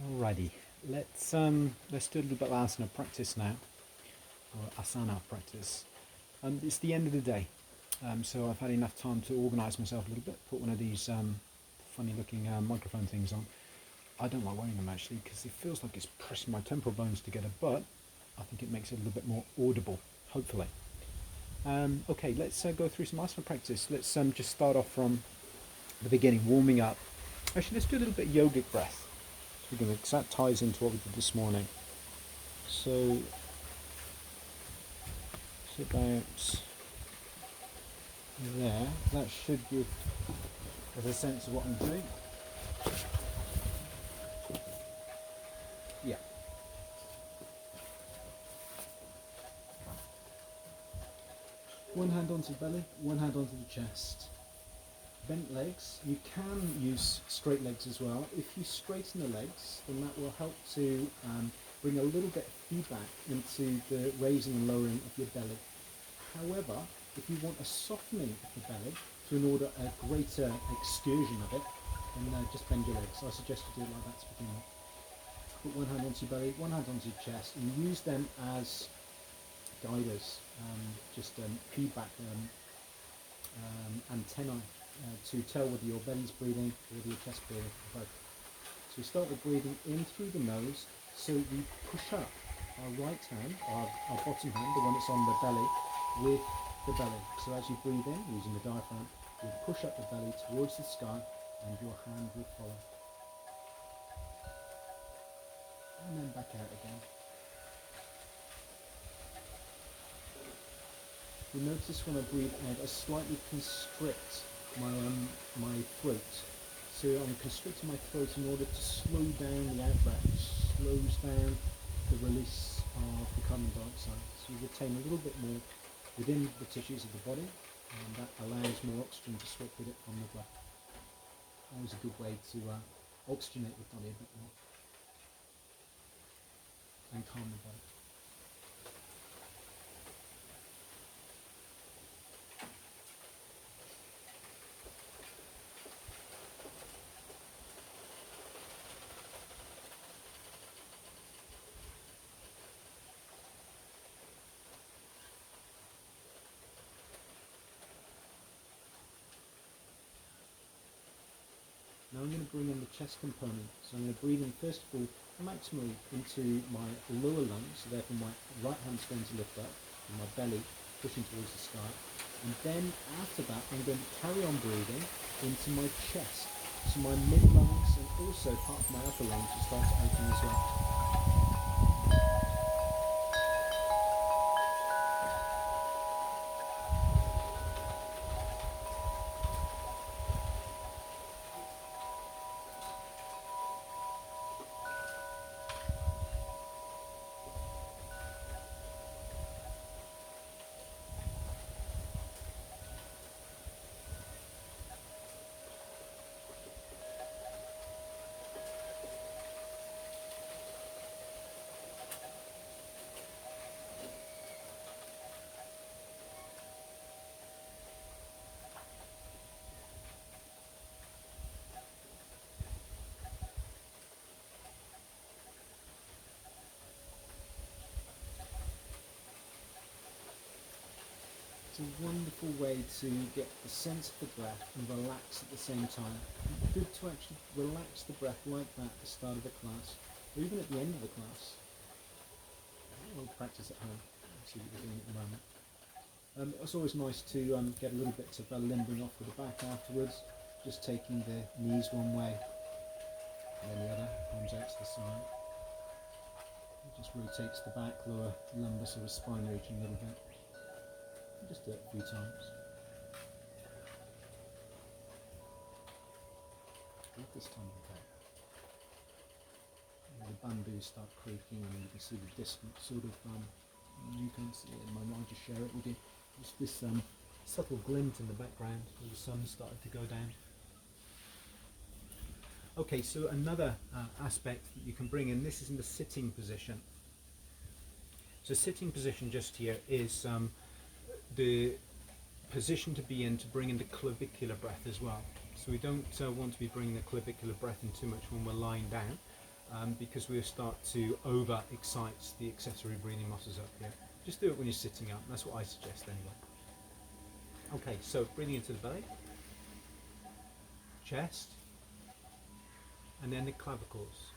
Alrighty, let's do a little bit of asana practice now, or asana practice. It's the end of the day, so I've had enough time to organise myself a little bit. Put one of these funny-looking microphone things on. I don't like wearing them actually because it feels like it's pressing my temporal bones together, but I think it makes it a little bit more audible, hopefully. Okay, let's go through some asana practice. Let's just start off from the beginning, warming up. Actually, let's do a little bit of yogic breath. Because that ties into what we did this morning. So, it's about there. That should give us a sense of what I'm doing. Yeah. One hand onto the belly, one hand onto the chest. Bent legs. You can use straight legs as well. If you straighten the legs, then that will help to bring a little bit of feedback into the raising and lowering of your belly. However, if you want a softening of the belly to in order a greater excursion of it, then just bend your legs. I suggest you do it like that to begin with. Put one hand onto your belly, one hand onto your chest, and use them as guiders, feedback antennae. To tell whether your belly's breathing or whether your chest breathing, both. So we start with breathing in through the nose, so we push up our right hand, our bottom hand, the one that's on the belly, with the belly. So as you breathe in, using the diaphragm, you push up the belly towards the sky and your hand will follow. And then back out again. You notice when I breathe out, I slightly constrict my throat. So I'm constricting my throat in order to slow down the out-breath. It slows down the release of the carbon dioxide. So you retain a little bit more within the tissues of the body, and that allows more oxygen to swap with it from the breath. Always a good way to oxygenate the body a bit more and calm the body. Now I'm going to bring in the chest component. So I'm going to breathe in first of all maximally into my lower lungs, so therefore my right hand's going to lift up and my belly pushing towards the sky. And then after that I'm going to carry on breathing into my chest. So my mid lungs and also part of my upper lungs will start to open as well. It's a wonderful way to get the sense of the breath and relax at the same time. It's good to actually relax the breath like that at the start of the class, or even at the end of the class. We'll practice at home, see what we're doing at the moment. It's always nice to get a little bit of limbering off with the back afterwards, just taking the knees one way and then the other, arms out to the side. It just rotates the back, lower lumbar, sort of spine region a little bit. Just do it a few times. This time with that. And the bamboos start creaking and you can see the distant sort of, you can't see it in my mind, just share it with you. Just this subtle glint in the background where the sun started to go down. Okay, so another aspect that you can bring in, this is in the sitting position. So sitting position just here is the position to be in to bring in the clavicular breath as well. So we don't want to be bringing the clavicular breath in too much when we're lying down. because we'll start to over-excite the accessory breathing muscles up here. Just do it when you're sitting up. That's what I suggest anyway. Okay, so breathing into the belly, chest, and then the clavicles.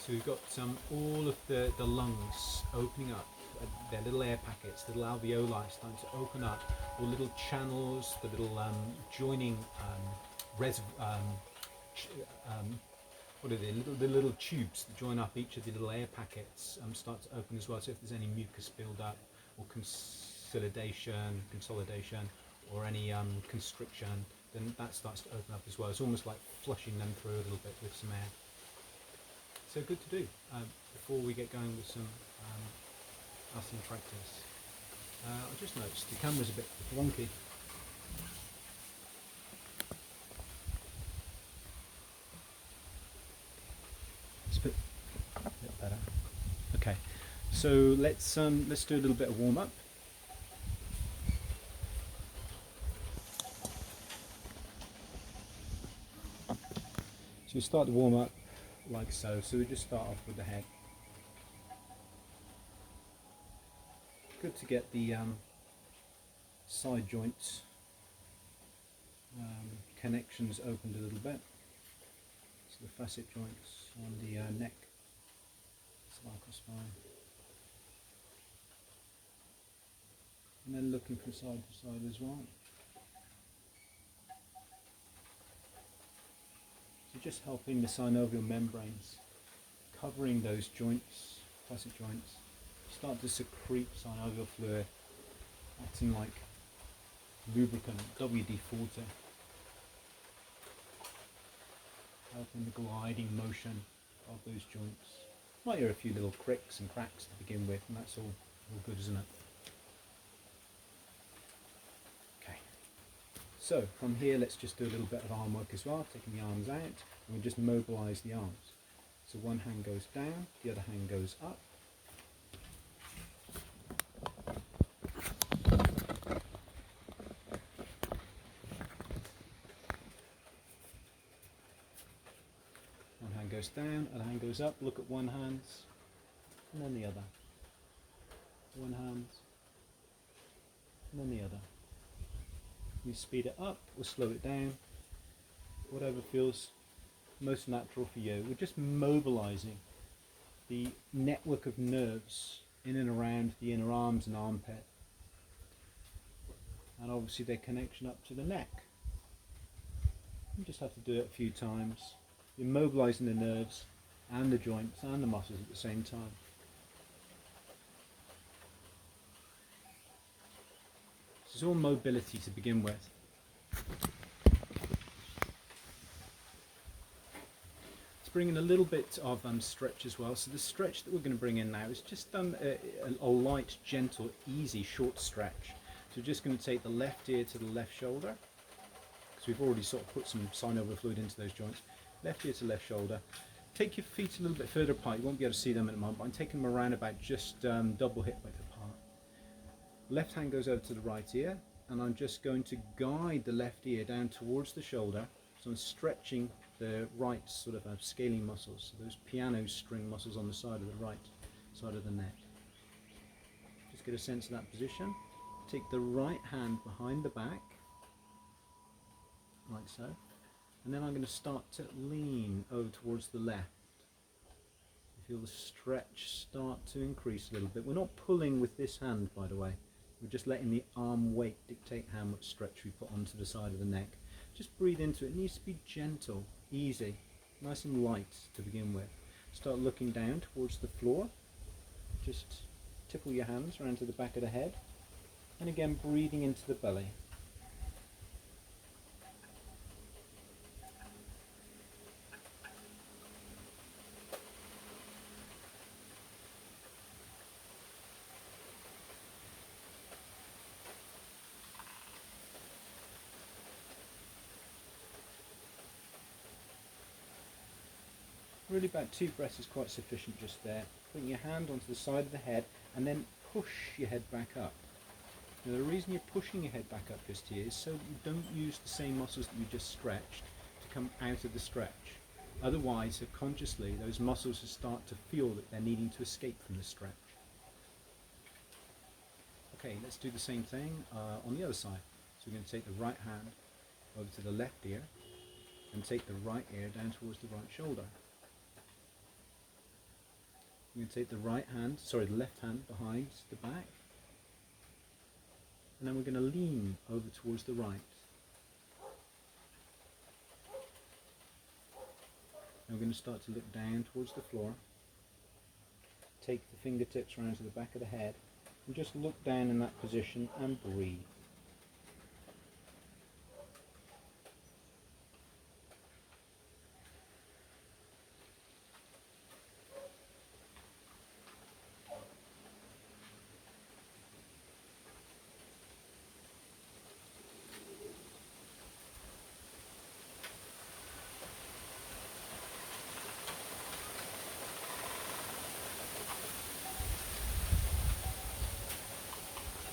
So we've got all of the lungs opening up, their little air packets, little alveoli starting to open up, all little channels, the little joining what are they? The little tubes that join up each of the little air packets start to open as well. So if there's any mucus build up or consolidation, or any constriction, then that starts to open up as well. It's almost like flushing them through a little bit with some air. So good to do before we get going with some asana practice. I just noticed the camera's a bit wonky. It's a bit better. Okay, so let's do a little bit of warm up. So we start the warm up like so. So we just start off with the head. Good to get the side joints connections opened a little bit. So the facet joints on the neck, cervical spine, and then looking from side to side as well. So just helping the synovial membranes, covering those joints, facet joints, start to secrete synovial fluid, acting like lubricant, WD-40, helping the gliding motion of those joints. Might hear a few little cricks and cracks to begin with, and that's all good, isn't it? So from here, let's just do a little bit of arm work as well, taking the arms out, and we just mobilise the arms. So one hand goes down, the other hand goes up. One hand goes down, other hand goes up, look at one hand, and then the other. One hand, and then the other. You speed it up or slow it down, whatever feels most natural for you. We're just mobilizing the network of nerves in and around the inner arms and armpit, and obviously their connection up to the neck. You just have to do it a few times. You're mobilizing the nerves and the joints and the muscles at the same time. It's all mobility to begin with. Let's bring in a little bit of stretch as well. So the stretch that we're going to bring in now is just a light, gentle, easy, short stretch. So we're just going to take the left ear to the left shoulder, because we've already sort of put some synovial fluid into those joints. Left ear to left shoulder. Take your feet a little bit further apart. You won't be able to see them in a moment, but I'm taking them around about just double hip width apart. Left hand goes over to the right ear, and I'm just going to guide the left ear down towards the shoulder. So I'm stretching the right sort of scaling muscles, so those piano string muscles on the side of the right side of the neck. Just get a sense of that position. Take the right hand behind the back, like so, and then I'm going to start to lean over towards the left. You feel the stretch start to increase a little bit. We're not pulling with this hand, by the way. We're just letting the arm weight dictate how much stretch we put onto the side of the neck. Just breathe into it. It needs to be gentle, easy, nice and light to begin with. Start looking down towards the floor. Just tipple your hands around to the back of the head. And again, breathing into the belly. Really about 2 breaths is quite sufficient just there. Putting your hand onto the side of the head and then push your head back up. Now the reason you're pushing your head back up just here is so that you don't use the same muscles that you just stretched to come out of the stretch. Otherwise, subconsciously, those muscles will start to feel that they're needing to escape from the stretch. Okay, let's do the same thing on the other side. So we're going to take the right hand over to the left ear and take the right ear down towards the right shoulder. We're going to take the left hand behind the back, and then we're going to lean over towards the right. And we're going to start to look down towards the floor. Take the fingertips around to the back of the head and just look down in that position and breathe.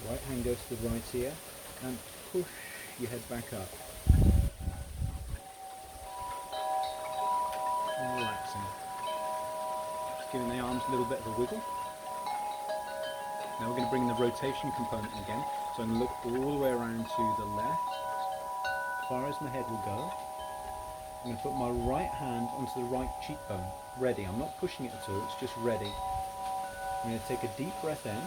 Right hand goes to the right ear and push your head back up. And relaxing. Just giving the arms a little bit of a wiggle. Now we're going to bring the rotation component again. So I'm going to look all the way around to the left, as far as my head will go. I'm going to put my right hand onto the right cheekbone. Ready. I'm not pushing it at all, it's just ready. I'm going to take a deep breath in.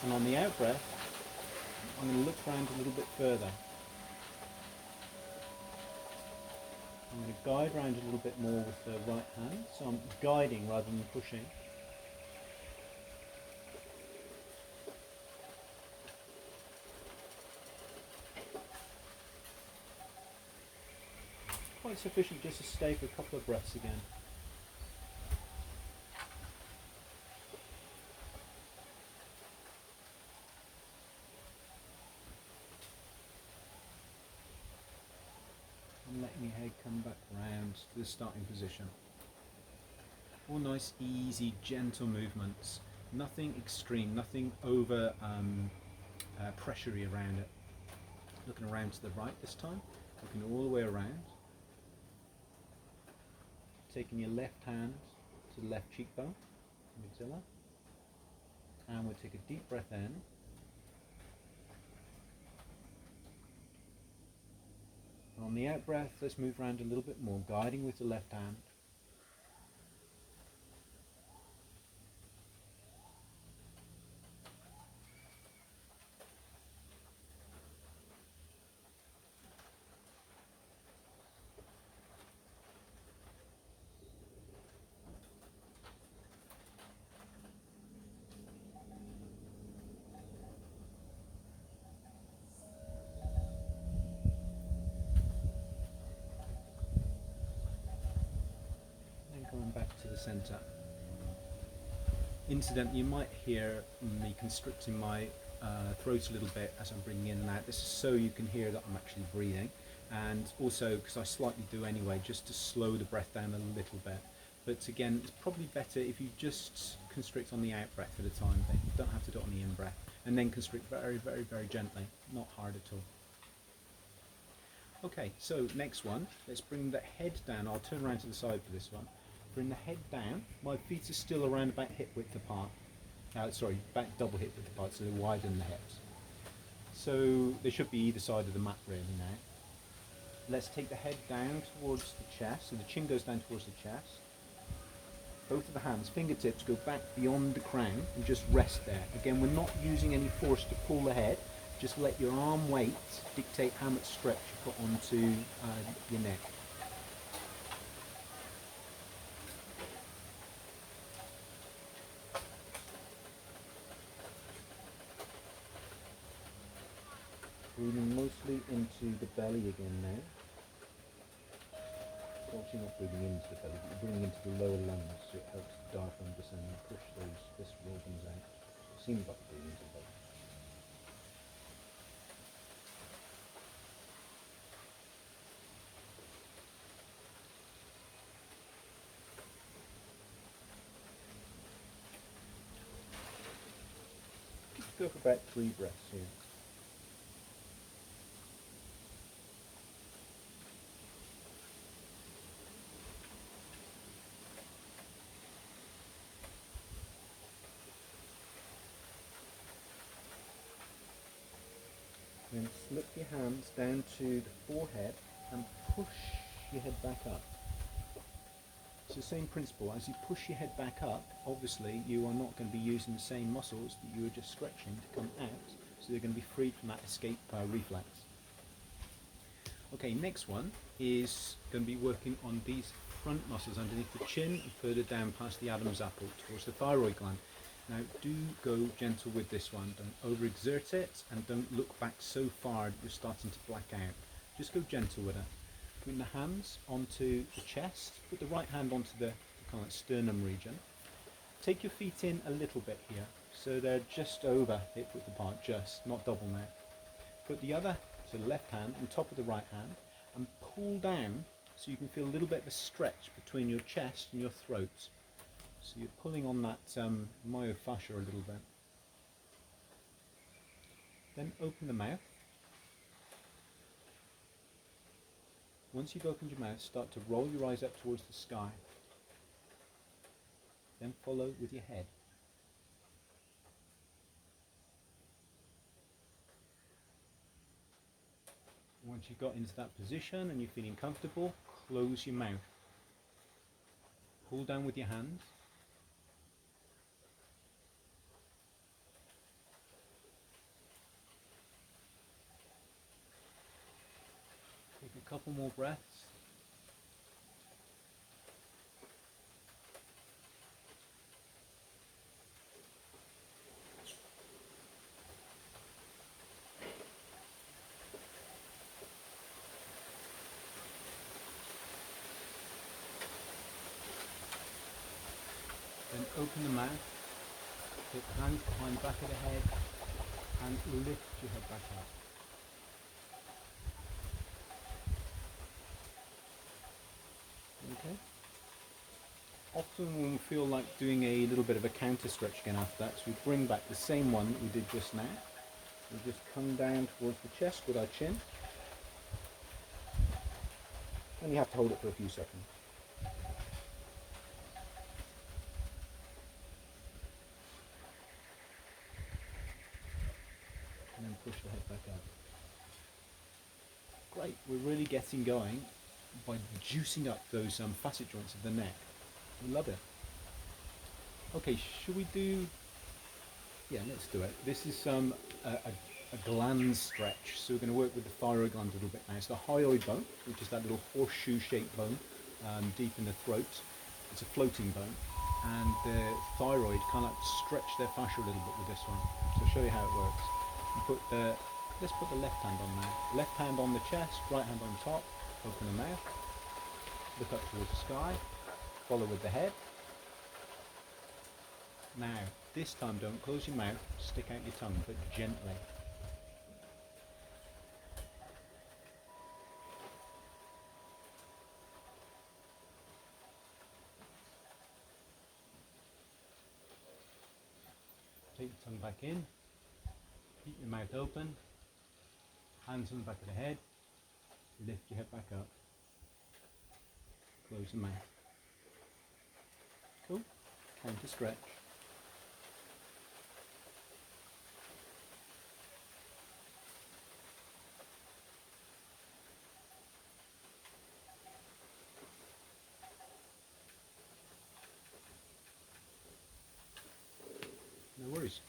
And on the out breath, I'm going to look around a little bit further. I'm going to guide around a little bit more with the right hand, so I'm guiding rather than pushing. Quite sufficient just to stay for a couple of breaths again. And letting your head come back round to the starting position. All nice, easy, gentle movements. Nothing extreme, nothing over pressure-y around it. Looking around to the right this time, looking all the way around. Taking your left hand to the left cheekbone, maxilla. And we'll take a deep breath in. On the out breath, let's move around a little bit more, guiding with the left hand. Going back to the centre. Incidentally, you might hear me constricting my throat a little bit as I'm bringing in and out. This is so you can hear that I'm actually breathing, and also because I slightly do anyway, just to slow the breath down a little bit. But again, it's probably better if you just constrict on the out breath for the time being. You don't have to do it on the in breath, and then constrict very, very, very gently, not hard at all. Okay, so next one, let's bring the head down. I'll turn around to the side for this one. Bring the head down. My feet are still around about hip width apart. Back double hip width apart, so they widen the hips. So they should be either side of the mat really now. Let's take the head down towards the chest, so the chin goes down towards the chest. Both of the hands, fingertips, go back beyond the crown and just rest there. Again, we're not using any force to pull the head. Just let your arm weight dictate how much stretch you put onto your neck. Breathing mostly into the belly again now. Obviously not breathing into the belly, but breathing into the lower lungs, so it helps the diaphragm descend and push those visceral organs out. So it seems like breathing into the belly. Just go for about 3 breaths here. Then slip your hands down to the forehead and push your head back up. It's the same principle. As you push your head back up, obviously you are not going to be using the same muscles that you were just stretching to come out, so they're going to be freed from that escape reflex. Okay, next one is going to be working on these front muscles underneath the chin and further down past the Adam's apple towards the thyroid gland. Now do go gentle with this one, don't overexert it and don't look back so far that you're starting to black out. Just go gentle with it. Putting the hands onto the chest, put the right hand onto the kind of sternum region. Take your feet in a little bit here, so they're just over hip width apart, just, not double now. Put the other, so the left hand, on top of the right hand, and pull down so you can feel a little bit of a stretch between your chest and your throat. So you're pulling on that myofascia a little bit. Then open the mouth. Once you've opened your mouth, start to roll your eyes up towards the sky. Then follow with your head. Once you've got into that position and you're feeling comfortable, close your mouth. Pull down with your hands. Take a couple more breaths. Then open the mouth, put hands behind the back of the head and lift your head back up. Okay. Often when we feel like doing a little bit of a counter stretch again after that, so we bring back the same one that we did just now. We just come down towards the chest with our chin. And you have to hold it for a few seconds. And then push the head back up. Great, we're really getting going by juicing up those facet joints of the neck. We love it. Okay, should we do, yeah, let's do it. This is a gland stretch, so we're going to work with the thyroid gland a little bit now. It's the hyoid bone, which is that little horseshoe shaped bone deep in the throat. It's a floating bone, and the thyroid kind of stretch their fascia a little bit with this one. So I'll show you how it works. Let's put the left hand on now. Left hand on the chest, right hand on top. Open the mouth, look up towards the sky, follow with the head. Now, this time don't close your mouth, stick out your tongue, but gently. Take your tongue back in, keep your mouth open, hands on the back of the head, lift your head back up, close the mouth. Cool, counter stretch. No worries.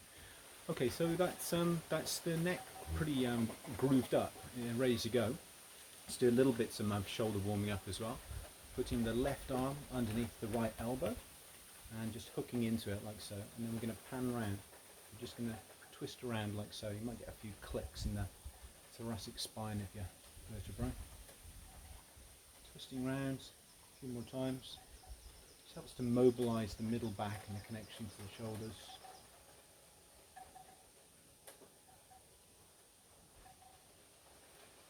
Okay, so that's the neck pretty grooved up and ready to go. Let's do a little bit some shoulder warming up as well. Putting the left arm underneath the right elbow and just hooking into it like so. And then we're going to pan around. We're just going to twist around like so. You might get a few clicks in the thoracic spine of your vertebrae. Twisting round a few more times. This helps to mobilise the middle back and the connection to the shoulders.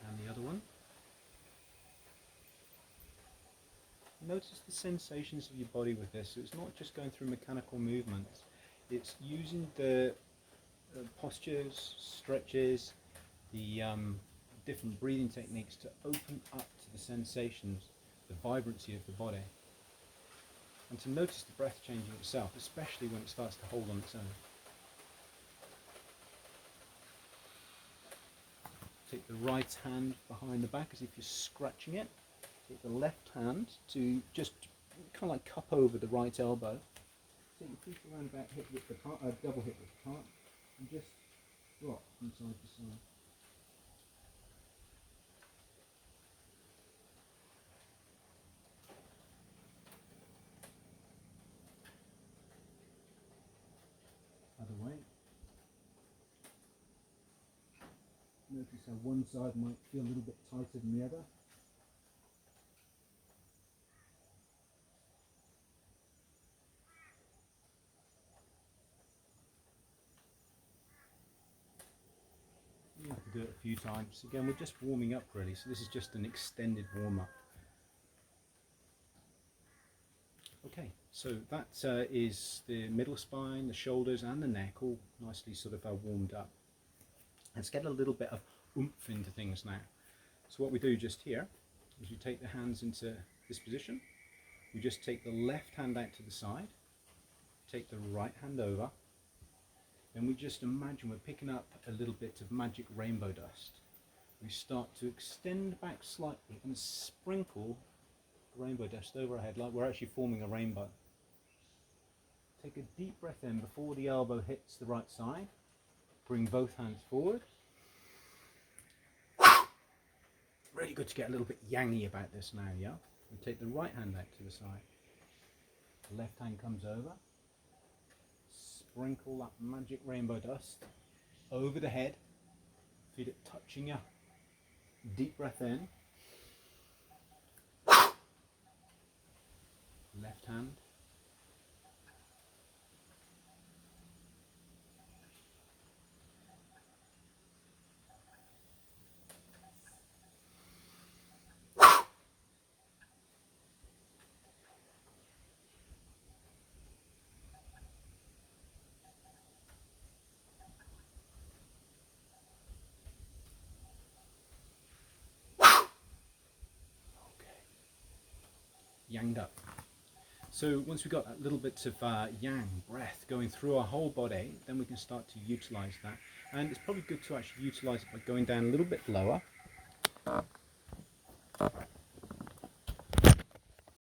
And the other one. Notice the sensations of your body with this. So it's not just going through mechanical movements. It's using the postures, stretches, the different breathing techniques to open up to the sensations, the vibrancy of the body. And to notice the breath changing itself, especially when it starts to hold on its own. Take the right hand behind the back as if you're scratching it. Take the left hand to just kind of like cup over the right elbow. Take your feet around about hip width apart, double hip width apart, and just rock from side to side. Other way. Notice how one side might feel a little bit tighter than the other. You have to do it a few times. Again, we're just warming up really, so this is just an extended warm-up. Okay, so that is the middle spine, the shoulders and the neck all nicely sort of warmed up. Let's get a little bit of oomph into things now. So what we do just here is we take the hands into this position. We just take the left hand out to the side, take the right hand over, then we just imagine we're picking up a little bit of magic rainbow dust. We start to extend back slightly and sprinkle rainbow dust over our head like we're actually forming a rainbow. Take a deep breath in before the elbow hits the right side. Bring both hands forward. Really good to get a little bit yangy about this now, yeah? We take the right hand out to the side. The left hand comes over. Sprinkle that magic rainbow dust over the head. Feel it touching you. Deep breath in. Left hand. Yanged up. So once we've got that little bit of yang breath going through our whole body, then we can start to utilize that. And it's probably good to actually utilize it by going down a little bit lower.